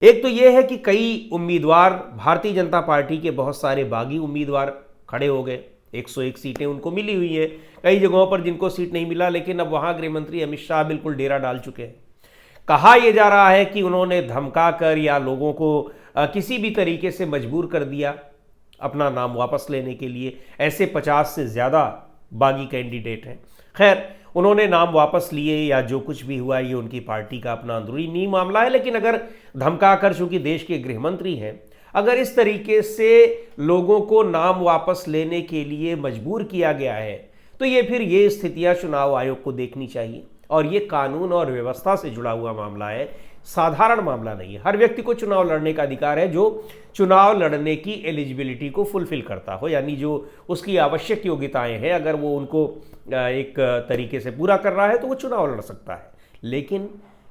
एक तो यह है कि कई उम्मीदवार, भारतीय जनता पार्टी के बहुत सारे बागी उम्मीदवार खड़े हो गए। 101 सीटें उनको मिली हुई हैं, कई जगहों पर जिनको सीट नहीं मिला, लेकिन अब वहां गृह मंत्री अमित शाह बिल्कुल डेरा डाल चुके हैं। कहा यह जा रहा है कि उन्होंने धमका कर या लोगों को किसी भी तरीके से मजबूर कर दिया अपना नाम वापस लेने के लिए। ऐसे 50 से ज़्यादा बागी कैंडिडेट हैं। खैर, उन्होंने नाम वापस लिए या जो कुछ भी हुआ, ये उनकी पार्टी का अपना अंदरूनी मामला है। लेकिन अगर धमका कर, चूंकि देश के गृह मंत्री हैं, अगर इस तरीके से लोगों को नाम वापस लेने के लिए मजबूर किया गया है, तो ये स्थितियां चुनाव आयोग को देखनी चाहिए। और ये कानून और व्यवस्था से जुड़ा हुआ मामला है, साधारण मामला नहीं है। हर व्यक्ति को चुनाव लड़ने का अधिकार है जो चुनाव लड़ने की एलिजिबिलिटी को फुलफिल करता हो, यानी जो उसकी आवश्यक योग्यताएं हैं, अगर वो उनको एक तरीके से पूरा कर रहा है तो वो चुनाव लड़ सकता है। लेकिन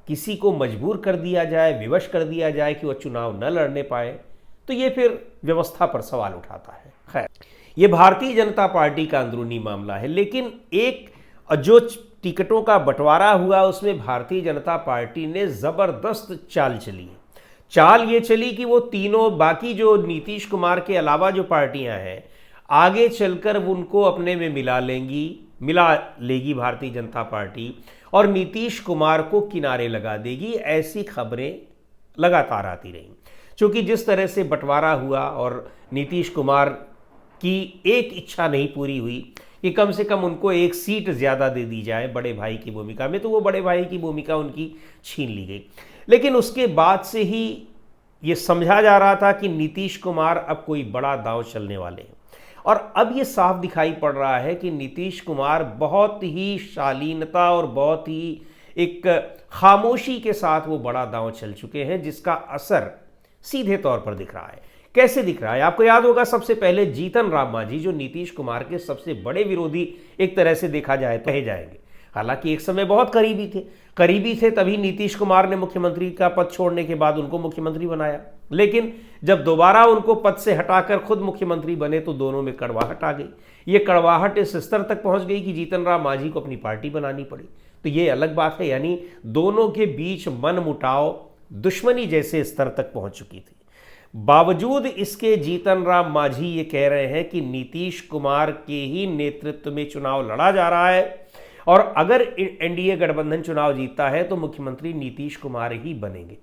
किसी को मजबूर कर दिया जाए, विवश कर दिया जाए कि वह चुनाव न लड़ने पाए, तो ये फिर व्यवस्था पर सवाल उठाता है। खैर, ये भारतीय जनता पार्टी का अंदरूनी मामला है। लेकिन एक जो टिकटों का बंटवारा हुआ, उसमें भारतीय जनता पार्टी ने जबरदस्त चाल चली है। चाल ये चली कि वो तीनों बाकी जो नीतीश कुमार के अलावा जो पार्टियां हैं, आगे चलकर उनको अपने में मिला लेगी भारतीय जनता पार्टी, और नीतीश कुमार को किनारे लगा देगी। ऐसी खबरें लगातार आती रहीं। क्योंकि जिस तरह से बंटवारा हुआ और नीतीश कुमार की एक इच्छा नहीं पूरी हुई कि कम से कम उनको एक सीट ज़्यादा दे दी जाए बड़े भाई की भूमिका में, तो वो बड़े भाई की भूमिका उनकी छीन ली गई। लेकिन उसके बाद से ही ये समझा जा रहा था कि नीतीश कुमार अब कोई बड़ा दांव चलने वाले हैं। और अब ये साफ दिखाई पड़ रहा है कि नीतीश कुमार बहुत ही शालीनता और बहुत ही एक खामोशी के साथ वो बड़ा दांव चल चुके हैं, जिसका असर सीधे तौर पर दिख रहा है। कैसे दिख रहा है? आपको याद होगा, सबसे पहले जीतन राम मांझी, जो नीतीश कुमार के सबसे बड़े विरोधी एक तरह से देखा जाए तो कहे जाएंगे, हालांकि एक समय बहुत करीबी थे, तभी नीतीश कुमार ने मुख्यमंत्री का पद छोड़ने के बाद उनको मुख्यमंत्री बनाया। लेकिन जब दोबारा उनको पद से हटाकर खुद मुख्यमंत्री बने तो दोनों में कड़वाहट आ गई। ये कड़वाहट इस स्तर तक पहुंच गई कि जीतन राम मांझी को अपनी पार्टी बनानी पड़ी। तो ये अलग बात है, यानी दोनों के बीच मनमुटाव, दुश्मनी जैसे स्तर तक पहुंच चुकी थी। बावजूद इसके जीतन राम मांझी ये कह रहे हैं कि नीतीश कुमार के ही नेतृत्व में चुनाव लड़ा जा रहा है, और अगर एनडीए गठबंधन चुनाव जीतता है तो मुख्यमंत्री नीतीश कुमार ही बनेंगे।